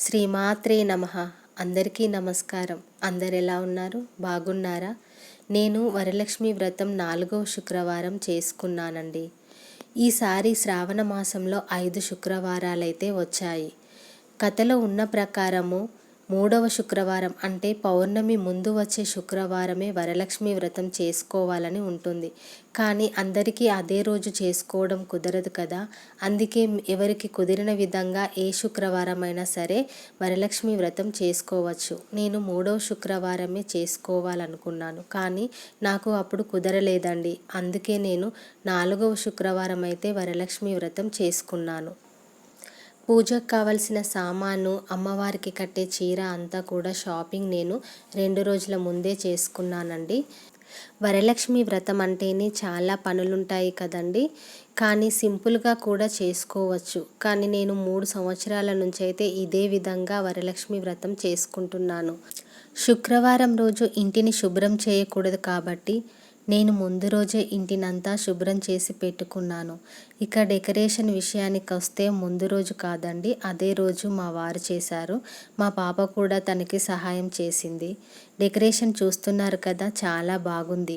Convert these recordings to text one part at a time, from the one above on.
శ్రీమాత్రే నమః. అందరికీ నమస్కారం. అందరు ఎలా ఉన్నారు? బాగున్నారా? నేను వరలక్ష్మి వ్రతం 4వ శుక్రవారం చేసుకున్నానండి. ఈసారి శ్రావణ మాసంలో 5 శుక్రవారాలైతే వచ్చాయి. కథలో ఉన్న ప్రకారము 3వ శుక్రవారం అంటే పౌర్ణమి ముందు వచ్చే శుక్రవారమే వరలక్ష్మి వ్రతం చేసుకోవాలని ఉంటుంది. కానీ అందరికీ అదే రోజు చేసుకోవడం కుదరదు కదా. అందుకే ఎవరికి కుదిరిన విధంగా ఏ శుక్రవారం అయినా సరే వరలక్ష్మి వ్రతం చేసుకోవచ్చు. నేను 3వ శుక్రవారమే చేసుకోవాలనుకున్నాను, కానీ నాకు అప్పుడు కుదరలేదండి. అందుకే నేను 4వ శుక్రవారం అయితే వరలక్ష్మి వ్రతం చేసుకున్నాను. పూజకు కావలసిన సామాను, అమ్మవారికి కట్టే చీర అంతా కూడా షాపింగ్ నేను 2 రోజుల ముందే చేసుకున్నానండి. వరలక్ష్మి వ్రతం అంటేనే చాలా పనులుంటాయి కదండి. కానీ సింపుల్గా కూడా చేసుకోవచ్చు. కానీ నేను 3 సంవత్సరాల నుంచి అయితే ఇదే విధంగా వరలక్ష్మి వ్రతం చేసుకుంటున్నాను. శుక్రవారం రోజు ఇంటిని శుభ్రం చేయకూడదు కాబట్టి నేను ముందు రోజే ఇంటినంతా శుభ్రం చేసి పెట్టుకున్నాను. ఇక డెకరేషన్ విషయానికి వస్తే ముందు రోజు కాదండి, అదే రోజు మా వారు చేశారు. మా పాప కూడా తనకి సహాయం చేసింది. డెకరేషన్ చూస్తున్నారు కదా, చాలా బాగుంది.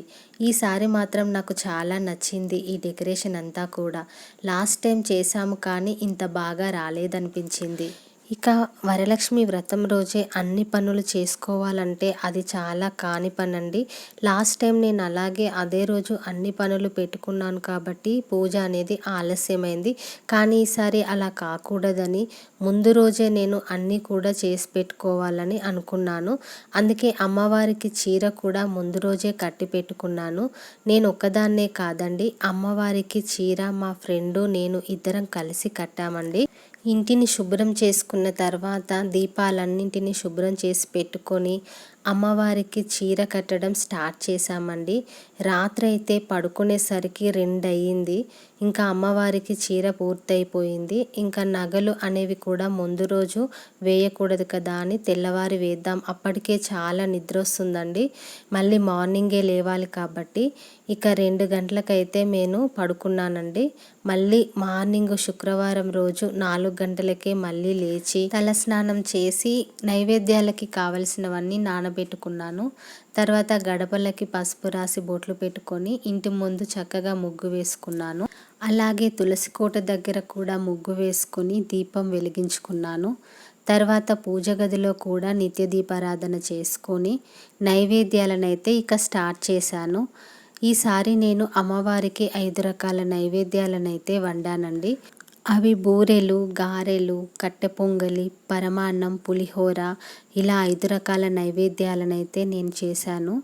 ఈసారి మాత్రం నాకు చాలా నచ్చింది ఈ డెకరేషన్ అంతా కూడా. లాస్ట్ టైం చేశాము కానీ ఇంత బాగా రాలేదనిపించింది. ఇక వరలక్ష్మి వ్రతం రోజే అన్ని పనులు చేసుకోవాలంటే అది చాలా కాని పనండి. లాస్ట్ టైం నేను అలాగే అదే రోజు అన్ని పనులు పెట్టుకున్నాను కాబట్టి పూజ అనేది ఆలస్యమైంది. కానీ ఈసారి అలా కాకూడదని ముందు రోజే నేను అన్నీ కూడా చేసి పెట్టుకోవాలని అనుకున్నాను. అందుకే అమ్మవారికి చీర కూడా ముందు రోజే కట్టి పెట్టుకున్నాను. నేను ఒక్కదాన్నే కాదండి, అమ్మవారికి చీర మా ఫ్రెండు నేను ఇద్దరం కలిసి కట్టామండి. ఇంటిని శుభ్రం చేసుకున్న తర్వాత దీపాలన్నింటినీ శుభ్రం చేసి పెట్టుకొని అమ్మవారికి చీర కట్టడం స్టార్ట్ చేశామండి. రాత్రి అయితే పడుకునేసరికి 2 అయ్యింది. ఇంకా అమ్మవారికి చీర పూర్తయిపోయింది. ఇంకా నగలు అనేవి కూడా ముందు రోజు వేయకూడదు కదా అని తెల్లవారి వేద్దాం, అప్పటికే చాలా నిద్ర వస్తుందండి. మళ్ళీ మార్నింగే లేవాలి కాబట్టి ఇక 2 గంటలకైతే నేను పడుకున్నానండి. మళ్ళీ మార్నింగ్ శుక్రవారం రోజు 4 గంటలకే మళ్ళీ లేచి తలస్నానం చేసి నైవేద్యాలకి కావలసినవన్నీ నానబెట్టుకున్నాను. తర్వాత గడపలకి పసుపు రాసి బొట్లు పెట్టుకొని ఇంటి ముందు చక్కగా ముగ్గు వేసుకున్నాను. అలాగే తులసి కోట దగ్గర కూడా ముగ్గు వేసుకొని దీపం వెలిగించుకున్నాను. తర్వాత పూజ గదిలో కూడా నిత్య దీపారాధన చేసుకొని నైవేద్యాలనైతే ఇక స్టార్ట్ చేశాను. ఈసారి నేను అమ్మవారికి 5 రకాల నైవేద్యాలనైతే వండానండి. అవి బూరెలు, గారెలు, కట్టె పొంగలి, పరమాన్నం, పులిహోర, ఇలా 5 రకాల నైవేద్యాలనైతే నేను చేశాను.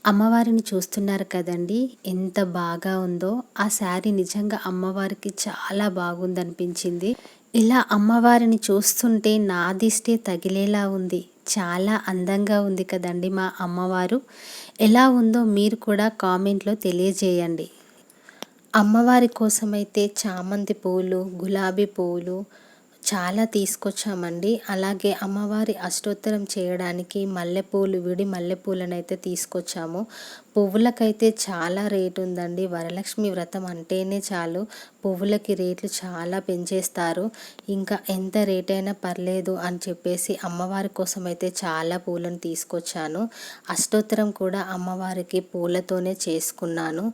అమ్మవారిని చూస్తున్నారు కదండి, ఎంత బాగా ఉందో. ఆ శారీ నిజంగా అమ్మవారికి చాలా బాగుందనిపించింది. ఇలా అమ్మవారిని చూస్తుంటే నా దిష్టే తగిలేలా ఉంది. చాలా అందంగా ఉంది కదండి మా అమ్మవారు. ఎలా ఉందో మీరు కూడా కామెంట్లో తెలియజేయండి. అమ్మవారి కోసమైతే చామంతి పువ్వులు, గులాబీ పువ్వులు చాలా తీసుకొచ్చామండి. అలాగే అమ్మవారి అష్టోత్తరం చేయడానికి మల్లెపూలు, విడి మల్లెపూలనైతే తీసుకొచ్చాము. పువ్వులకైతే చాలా రేటు ఉందండి. వరలక్ష్మి వ్రతం అంటేనే చాలు పువ్వులకి రేట్లు చాలా పెంచేస్తారు. ఇంకా ఎంత రేట్ అయినా పర్లేదు అని చెప్పేసి అమ్మవారి కోసం అయితే చాలా పూలను తీసుకొచ్చాను. అష్టోత్తరం కూడా అమ్మవారికి పూలతోనే చేసుకున్నాను.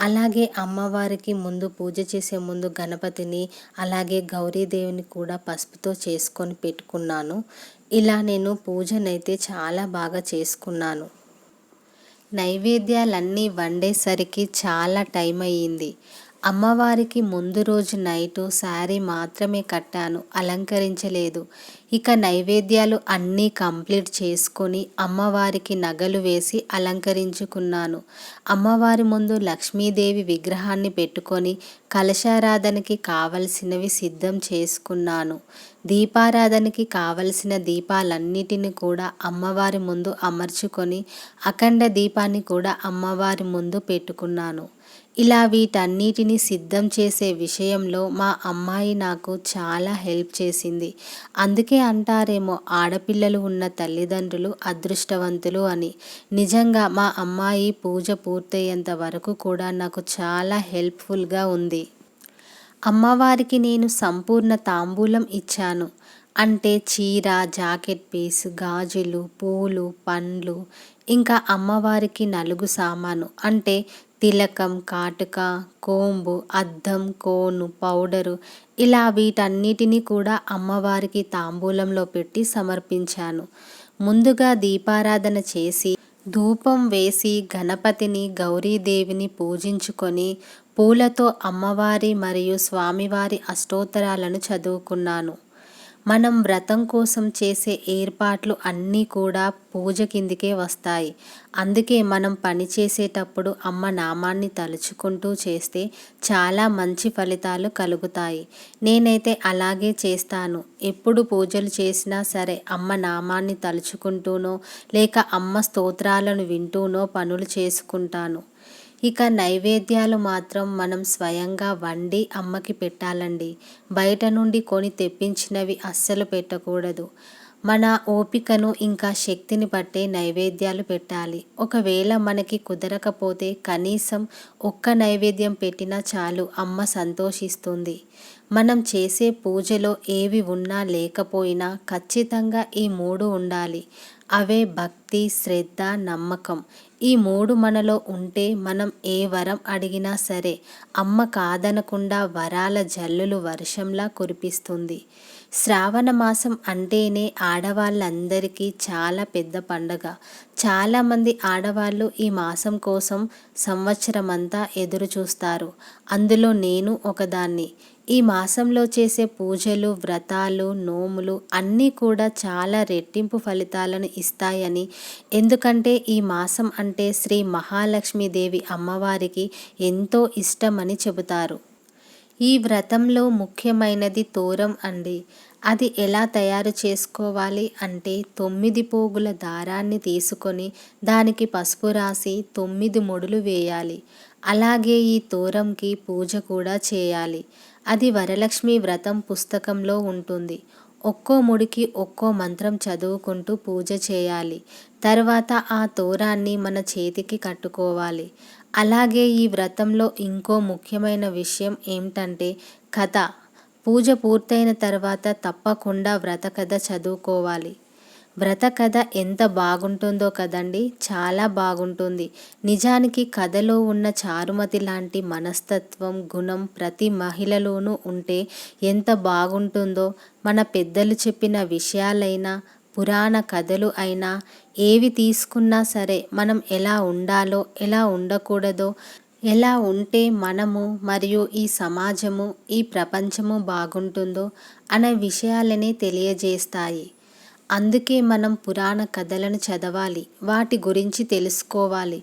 అలాగే అమ్మవారికి ముందు పూజ చేసే ముందు గణపతిని, అలాగే గౌరీదేవిని కూడా పసుపుతో చేసుకొని పెట్టుకున్నాను. ఇలా నేను పూజనైతే చాలా బాగా చేసుకున్నాను. నైవేద్యాలన్నీ వండేసరికి చాలా టైం అయ్యింది. అమ్మవారికి ముందు రోజు నైటు శారీ మాత్రమే కట్టాను, అలంకరించలేదు. ఇక నైవేద్యాలు అన్నీ కంప్లీట్ చేసుకొని అమ్మవారికి నగలు వేసి అలంకరించుకున్నాను. అమ్మవారి ముందు లక్ష్మీదేవి విగ్రహాన్ని పెట్టుకొని కలశారాధనకి కావలసినవి సిద్ధం చేసుకున్నాను. దీపారాధనకి కావలసిన దీపాలన్నిటిని కూడా అమ్మవారి ముందు అమర్చుకొని అఖండ దీపాన్ని కూడా అమ్మవారి ముందు పెట్టుకున్నాను. ఇలా వీటన్నిటిని సిద్ధం చేసే విషయంలో మా అమ్మాయి నాకు చాలా హెల్ప్ చేసింది. అందుకే అంటారేమో ఆడపిల్లలు ఉన్న తల్లిదండ్రులు అదృష్టవంతులు అని. నిజంగా మా అమ్మాయి పూజ పూర్తయ్యేంత వరకు కూడా నాకు చాలా హెల్ప్ఫుల్గా ఉంది. అమ్మవారికి నేను సంపూర్ణ తాంబూలం ఇచ్చాను. అంటే చీర, జాకెట్ పీస్, గాజులు, పూలు, పండ్లు, ఇంకా అమ్మవారికి నలుగు సామాను అంటే తిలకం, కాటుక, కోంబు, అద్దం, కోను, పౌడరు ఇలా వీటన్నిటిని కూడా అమ్మవారికి తాంబూలంలో పెట్టి సమర్పించాను. ముందుగా దీపారాధన చేసి ధూపం వేసి గణపతిని, గౌరీదేవిని పూజించుకొని పూలతో అమ్మవారి మరియు స్వామివారి అష్టోత్తరాలను చదువుకున్నాను. మనం వ్రతం కోసం చేసే ఏర్పాట్లు అన్నీ కూడా పూజ కిందికే వస్తాయి. అందుకే మనం పని చేసేటప్పుడు అమ్మ నామాన్ని తలుచుకుంటూ చేస్తే చాలా మంచి ఫలితాలు కలుగుతాయి. నేనైతే అలాగే చేస్తాను. ఎప్పుడు పూజలు చేసినా సరే అమ్మ నామాన్ని తలుచుకుంటూనో లేక అమ్మ స్తోత్రాలను వింటూనో పనులు చేసుకుంటాను. ఇక నైవేద్యాలు మాత్రం మనం స్వయంగా వండి అమ్మకి పెట్టాలండి. బయట నుండి కొని తెప్పించినవి అస్సలు పెట్టకూడదు. మన ఓపికను ఇంకా శక్తిని బట్టే నైవేద్యాలు పెట్టాలి. ఒకవేళ మనకి కుదరకపోతే కనీసం ఒక్క నైవేద్యం పెట్టినా చాలు, అమ్మ సంతోషిస్తుంది. మనం చేసే పూజలో ఏవి ఉన్నా లేకపోయినా ఖచ్చితంగా ఈ 3 ఉండాలి. అవే భక్తి, శ్రద్ధ, నమ్మకం. ఈ 3 మనలో ఉంటే మనం ఏ వరం అడిగినా సరే అమ్మ కాదనకుండా వరాల జల్లులు వర్షంలా కురిపిస్తుంది. శ్రావణ మాసం అంటేనే ఆడవాళ్ళందరికీ చాలా పెద్ద పండగ. చాలామంది ఆడవాళ్ళు ఈ మాసం కోసం సంవత్సరమంతా ఎదురు చూస్తారు. అందులో నేను ఒకదాన్ని. ఈ మాసంలో చేసే పూజలు, వ్రతాలు, నోములు అన్నీ కూడా చాలా రెట్టింపు ఫలితాలను ఇస్తాయని, ఎందుకంటే ఈ మాసం అంటే శ్రీ మహాలక్ష్మీదేవి అమ్మవారికి ఎంతో ఇష్టమని చెబుతారు. ఈ వ్రతంలో ముఖ్యమైనది తోరం అండి. అది ఎలా తయారు చేసుకోవాలి అంటే 9 పోగుల దారాన్ని తీసుకొని దానికి పసుపు రాసి 9 ముడులు వేయాలి. అలాగే ఈ తోరంకి పూజ కూడా చేయాలి. అది వరలక్ష్మి వ్రతం పుస్తకంలో ఉంటుంది. ఒక్కో ముడికి ఒక్కో మంత్రం చదువుకుంటూ పూజ చేయాలి. తర్వాత ఆ తోరాన్ని మన చేతికి కట్టుకోవాలి. అలాగే ఈ వ్రతంలో ఇంకో ముఖ్యమైన విషయం ఏమిటంటే కథ. పూజ పూర్తయిన తర్వాత తప్పకుండా వ్రత కథ చదువుకోవాలి. వ్రత కథ ఎంత బాగుంటుందో కదండి, చాలా బాగుంటుంది. నిజానికి కథలో ఉన్న చారుమతి లాంటి మనస్తత్వం, గుణం ప్రతి మహిళలోనూ ఉంటే ఎంత బాగుంటుందో. మన పెద్దలు చెప్పిన విషయాలైనా పురాణ కథలు అయినా ఏవి తీసుకున్నా సరే మనం ఎలా ఉండాలో, ఎలా ఉండకూడదో, ఎలా ఉంటే మనము మరియు ఈ సమాజము, ఈ ప్రపంచము బాగుంటుందో అనే విషయాలనే తెలియజేస్తాయి. అందుకే మనం పురాణ కథలను చదవాలి, వాటి గురించి తెలుసుకోవాలి.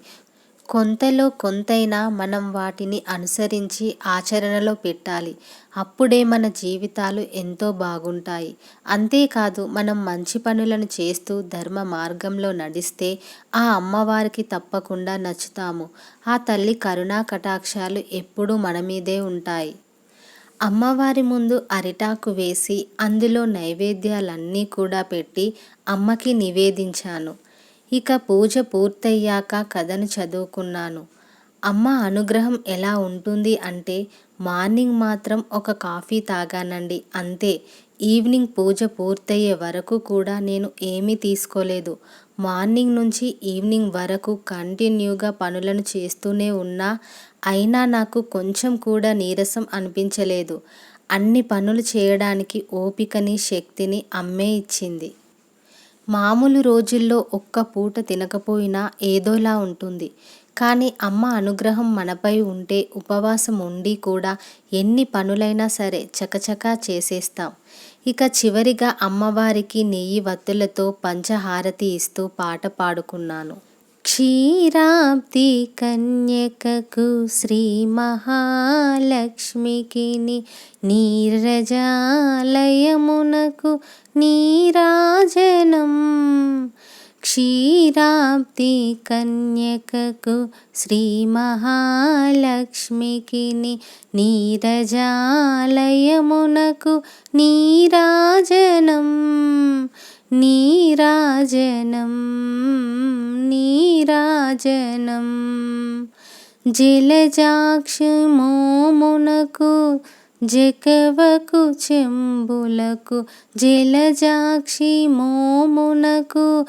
కొంతలో కొంతైనా మనం వాటిని అనుసరించి ఆచరణలో పెట్టాలి. అప్పుడే మన జీవితాలు ఎంతో బాగుంటాయి. అంతేకాదు మనం మంచి పనులను చేస్తూ ధర్మ మార్గంలో నడిస్తే ఆ అమ్మవారికి తప్పకుండా నచ్చుతాము. ఆ తల్లి కరుణా కటాక్షాలు ఎప్పుడూ మన మీదే ఉంటాయి. అమ్మవారి ముందు అరిటాకు వేసి అందులో నైవేద్యాలన్నీ కూడా పెట్టి అమ్మకి నివేదించాను. ఇక పూజ పూర్తయ్యాక కథను చదువుకున్నాను. అమ్మ అనుగ్రహం ఎలా ఉంటుంది అంటే మార్నింగ్ మాత్రం ఒక కాఫీ తాగానండి, అంతే. ఈవినింగ్ పూజ పూర్తయ్యే వరకు కూడా నేను ఏమీ తీసుకోలేదు. మార్నింగ్ నుంచి ఈవినింగ్ వరకు కంటిన్యూగా పనులను చేస్తూనే ఉన్నా అయినా నాకు కొంచెం కూడా నీరసం అనిపించలేదు. అన్ని పనులు చేయడానికి ఓపికని, శక్తిని అమ్మే ఇచ్చింది. మామూలు రోజుల్లో ఒక్క పూట తినకపోయినా ఏదోలా ఉంటుంది. కానీ అమ్మ అనుగ్రహం మనపై ఉంటే ఉపవాసం ఉండి కూడా ఎన్ని పనులైనా సరే చకచకా చేసేస్తాం. ఇక చివరిగా అమ్మవారికి నెయ్యి వత్తులతో పంచహారతి ఇస్తూ పాట పాడుకున్నాను. క్షీరాబ్ది కన్యకకు శ్రీ మహాలక్ష్మికి నీరజాలయమునకు నీరాజనం. క్షీరాబ్ది కన్యకకు శ్రీ మహాలక్ష్మికి నీరజాలయమునకు నీరాజనం. నీరాజనం నీరాజనం. జలజాక్షి మోమునకు జకవకు చెంబులకు జలజాక్షి మోమునకు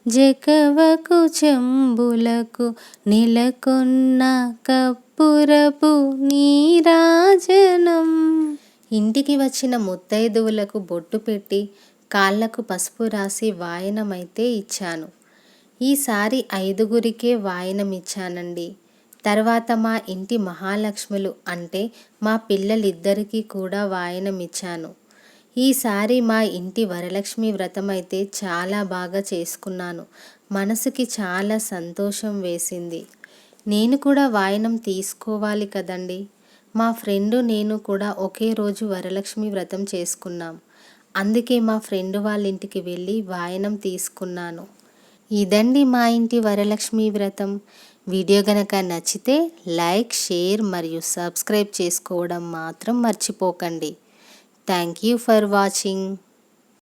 జకవకు చెంబులకు నెలకొన్న కప్పురపు నీరాజనం. ఇంటికి వచ్చిన ముత్తైదువులకు బొట్టు పెట్టి కాళ్లకు పసుపు రాసి వాయనమైతే ఇచ్చాను. ఈసారి 5గురికే వాయనం ఇచ్చానండి. తర్వాత మా ఇంటి మహాలక్ష్ములు అంటే మా పిల్లలిద్దరికీ కూడా వాయనం ఇచ్చాను. ఈసారి మా ఇంటి వరలక్ష్మి వ్రతం అయితే చాలా బాగా చేసుకున్నాను. మనసుకి చాలా సంతోషం వేసింది. నేను కూడా వాయనం తీసుకోవాలి కదండి. మా ఫ్రెండు నేను కూడా ఒకే రోజు వరలక్ష్మి వ్రతం చేసుకున్నాం. అందుకే మా ఫ్రెండ్ వాళ్ళ ఇంటికి వెళ్ళి వాయనం తీసుకున్నాను. ఇదండి మా ఇంటి వరలక్ష్మి వ్రతం. వీడియో గనక నచ్చితే లైక్, షేర్ మరియు సబ్స్క్రైబ్ చేసుకోవడం మాత్రం మర్చిపోకండి. Thank you for watching.